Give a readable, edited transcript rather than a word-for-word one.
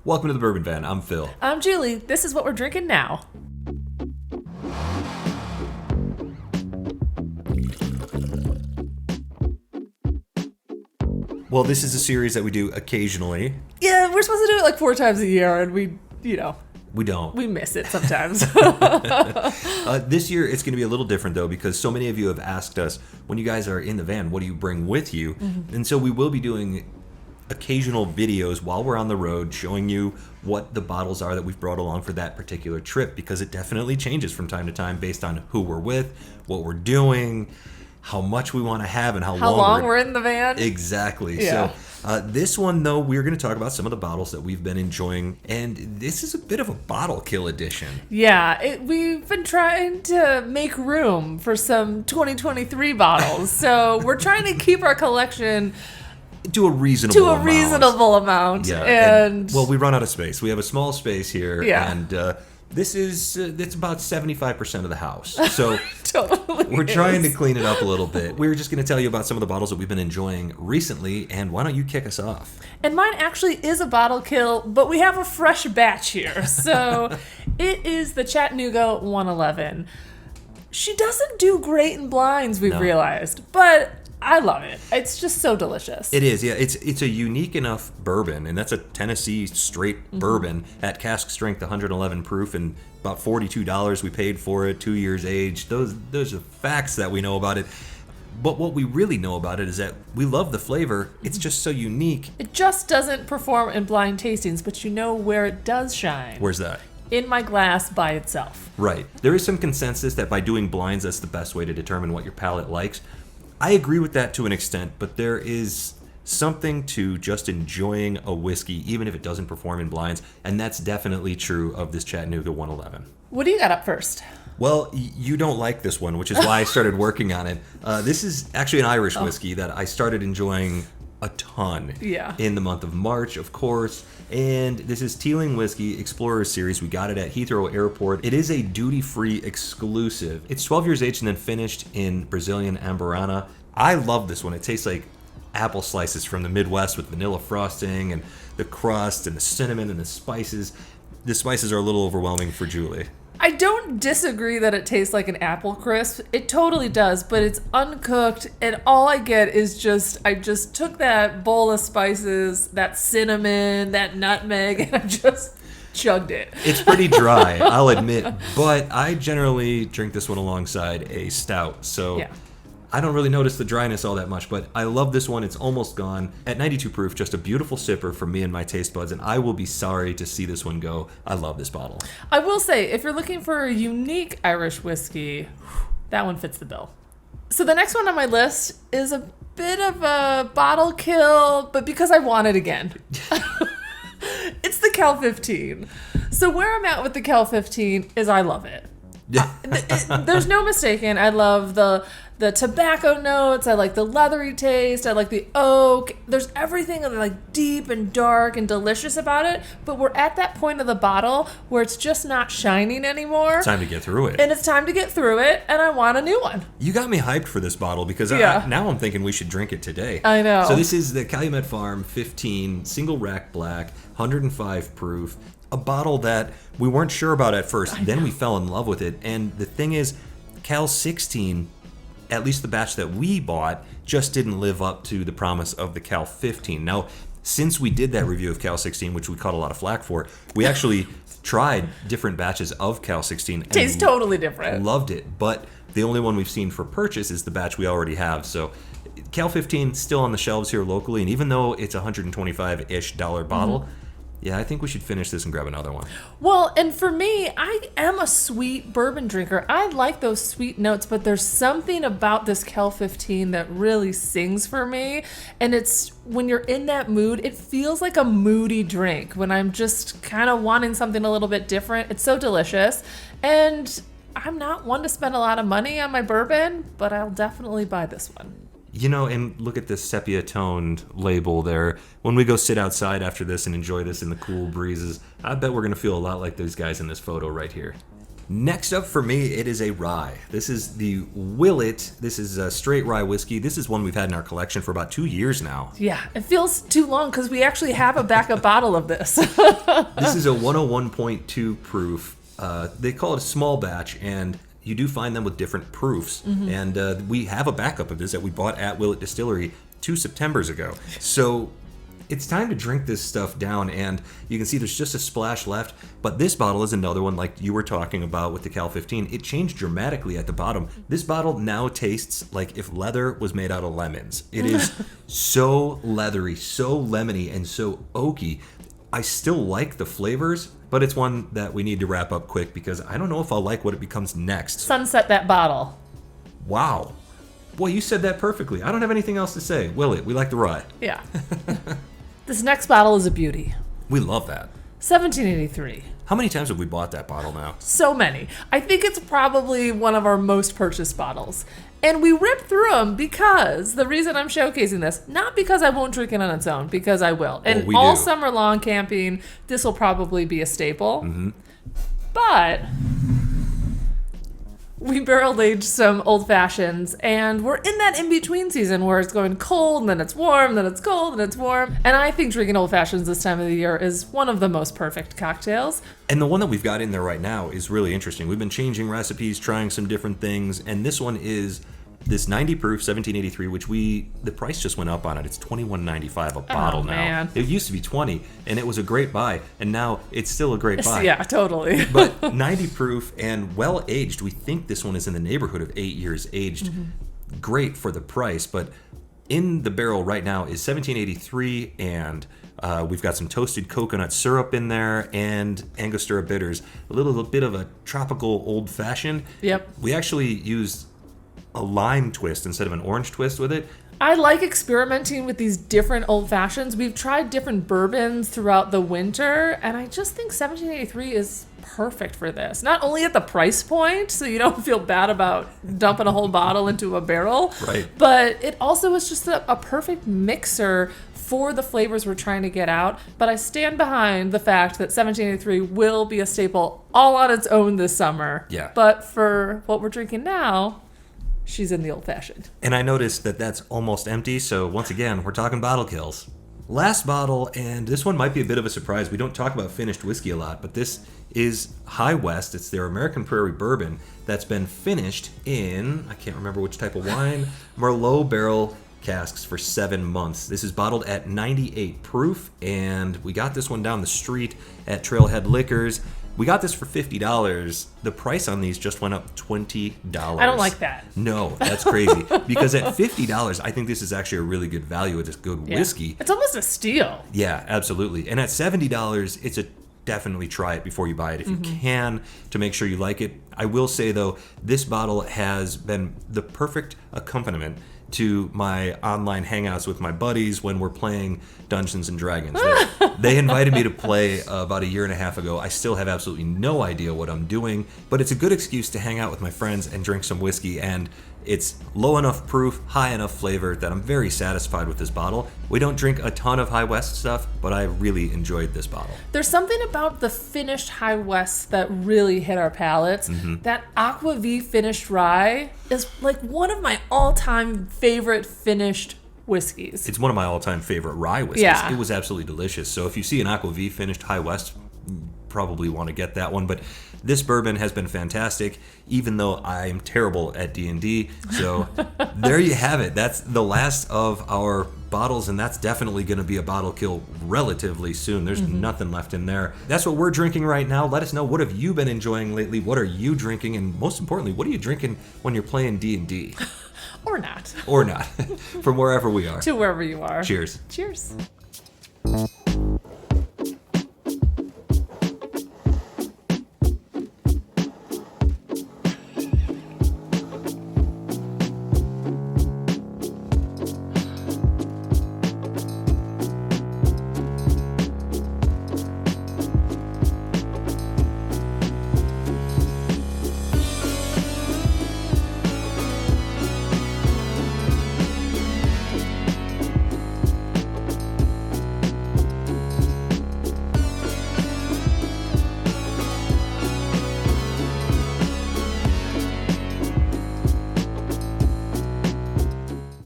Welcome to the Bourbon Van. I'm Phil. I'm Julie. This is what we're drinking now. Well, this is a series that we do occasionally. Yeah, we're supposed to do it like 4 times a year, and we don't. We miss it sometimes. This year, it's going to be a little different, though, because so many of you have asked us, when you guys are in the van, what do you bring with you? Mm-hmm. And so we will be doing occasional videos while we're on the road showing you what the bottles are that we've brought along for that particular trip, because it definitely changes from time to time based on who we're with, what we're doing, how much we want to have, and how long we're in the van. Exactly. Yeah. So this one, though, we're going to talk about some of the bottles that we've been enjoying, and this is a bit of a bottle kill edition. Yeah, we've been trying to make room for some 2023 bottles, so we're trying to keep our collection to a reasonable amount. Yeah. And well, we run out of space. We have a small space here. Yeah. And this is it's about 75% of the house. So totally we're trying to clean it up a little bit. We're just going to tell you about some of the bottles that we've been enjoying recently. And why don't you kick us off? And mine actually is a bottle kill, but we have a fresh batch here. So it is the Chattanooga 111. She doesn't do great in blinds, we've realized, but I love it. It's just so delicious. It is, yeah. It's a unique enough bourbon, and that's a Tennessee straight bourbon at cask strength, 111 proof, and about $42 we paid for it, 2 years aged. Those are facts that we know about it. But what we really know about it is that we love the flavor. It's just so unique. It just doesn't perform in blind tastings, but you know where it does shine. Where's that? In my glass by itself. Right. There is some consensus that by doing blinds, that's the best way to determine what your palate likes. I agree with that to an extent, but there is something to just enjoying a whiskey, even if it doesn't perform in blinds, and that's definitely true of this Chattanooga 111. What do you got up first? Well, you don't like this one, which is why I started working on it. This is actually an Irish whiskey that I started enjoying a ton in the month of March, of course. And this is Teeling Whiskey Explorer Series. We got it at Heathrow Airport. It is a duty-free exclusive. It's 12 years aged and then finished in Brazilian Amburana. I love this one. It tastes like apple slices from the Midwest with vanilla frosting and the crust and the cinnamon and the spices. The spices are a little overwhelming for Julie. I don't disagree that it tastes like an apple crisp. It totally does, but it's uncooked, and all I get is I just took that bowl of spices, that cinnamon, that nutmeg, and I just chugged it. It's pretty dry, I'll admit, but I generally drink this one alongside a stout, so I don't really notice the dryness all that much, but I love this one. It's almost gone. At 92 proof, just a beautiful sipper for me and my taste buds, and I will be sorry to see this one go. I love this bottle. I will say, if you're looking for a unique Irish whiskey, that one fits the bill. So the next one on my list is a bit of a bottle kill, but because I want it again. It's the Cal 15. So where I'm at with the Cal 15 is I love it. There's no mistaking. I love the tobacco notes. I like the leathery taste. I like the oak. There's everything like deep and dark and delicious about it. But we're at that point of the bottle where it's just not shining anymore. Time to get through it. And it's time to get through it, and I want a new one. You got me hyped for this bottle because now I'm thinking we should drink it today. I know. So this is the Calumet Farm 15 single rack black, 105 proof. A bottle that we weren't sure about at first. Then we fell in love with it. And the thing is, Cal 16, at least the batch that we bought, just didn't live up to the promise of the Cal 15. Now, since we did that review of Cal 16, which we caught a lot of flack for, we actually tried different batches of Cal 16. Tastes totally different. Loved it. But the only one we've seen for purchase is the batch we already have. So Cal 15 still on the shelves here locally. And even though it's a $125-ish bottle, yeah, I think we should finish this and grab another one. Well, and for me, I am a sweet bourbon drinker. I like those sweet notes, but there's something about this Cal 15 that really sings for me. And it's when you're in that mood, it feels like a moody drink when I'm just kind of wanting something a little bit different. It's so delicious. And I'm not one to spend a lot of money on my bourbon, but I'll definitely buy this one. You know, and look at this sepia-toned label there. When we go sit outside after this and enjoy this in the cool breezes, I bet we're going to feel a lot like those guys in this photo right here. Next up for me, it is a rye. This is the Willett. This is a straight rye whiskey. This is one we've had in our collection for about 2 years now. Yeah, it feels too long because we actually have a backup bottle of this. This is a 101.2 proof. They call it a small batch, and you do find them with different proofs. And we have a backup of this that we bought at Willett Distillery 2 Septembers ago. So it's time to drink this stuff down, and you can see there's just a splash left. But this bottle is another one like you were talking about with the Cal 15. It changed dramatically at the bottom. This bottle now tastes like if leather was made out of lemons. It is so leathery, so lemony, and so oaky. I still like the flavors, but it's one that we need to wrap up quick because I don't know if I'll like what it becomes next. Sunset that bottle. Wow. Boy, you said that perfectly. I don't have anything else to say. Willett, we like the rye. Yeah. This next bottle is a beauty. We love that. 1783. How many times have we bought that bottle now? So many. I think it's probably one of our most purchased bottles. And we rip through them because the reason I'm showcasing this, not because I won't drink it on its own, because I will. And all summer long camping, this will probably be a staple. But we barrel aged some old fashions, and we're in that in-between season where it's going cold, and then it's warm, then it's cold, and it's warm. And I think drinking old fashions this time of the year is one of the most perfect cocktails. And the one that we've got in there right now is really interesting. We've been changing recipes, trying some different things, and this one is this 90 proof 1783, which the price just went up on it. It's $21.95 a bottle now. Man. It used to be $20, and it was a great buy, and now it's still a great buy. Yeah, totally. But 90 proof and well aged. We think this one is in the neighborhood of 8 years aged. Great for the price, but in the barrel right now is 1783, and we've got some toasted coconut syrup in there and Angostura bitters. A little bit of a tropical old fashioned. Yep. We actually used a lime twist instead of an orange twist with it. I like experimenting with these different old fashions. We've tried different bourbons throughout the winter, and I just think 1783 is perfect for this. Not only at the price point, so you don't feel bad about dumping a whole bottle into a barrel, right, but it also is just a perfect mixer for the flavors we're trying to get out. But I stand behind the fact that 1783 will be a staple all on its own this summer. Yeah. But for what we're drinking now, she's in the old-fashioned. And I noticed that that's almost empty, so once again, we're talking bottle kills. Last bottle, and this one might be a bit of a surprise. We don't talk about finished whiskey a lot, but this is High West. It's their American Prairie Bourbon that's been finished in, I can't remember which type of wine, Merlot barrel casks for 7 months. This is bottled at 98 proof, and we got this one down the street at Trailhead Liquors. We got this for $50. The price on these just went up $20. I don't like that. No, that's crazy. Because at $50, I think this is actually a really good value. It's good whiskey. It's almost a steal. Yeah, absolutely. And at $70, it's a definitely try it before you buy it if you can, to make sure you like it. I will say, though, this bottle has been the perfect accompaniment to my online hangouts with my buddies when we're playing Dungeons and Dragons. They invited me to play about 1.5 years ago. I still have absolutely no idea what I'm doing, but it's a good excuse to hang out with my friends and drink some whiskey, and it's low enough proof, high enough flavor that I'm very satisfied with this bottle. We don't drink a ton of High West stuff, but I really enjoyed this bottle. There's something about the finished High West that really hit our palates. That Aquavit finished rye is like one of my all-time favorite finished whiskeys. It's one of my all-time favorite rye whiskeys. Yeah. It was absolutely delicious. So if you see an Aquavit finished High West, you probably want to get that one. But this bourbon has been fantastic, even though I am terrible at D&D. So there you have it. That's the last of our bottles, and that's definitely going to be a bottle kill relatively soon. There's nothing left in there. That's what we're drinking right now. Let us know, what have you been enjoying lately? What are you drinking? And most importantly, what are you drinking when you're playing D&D? Or not. Or not. From wherever we are. To wherever you are. Cheers. Cheers.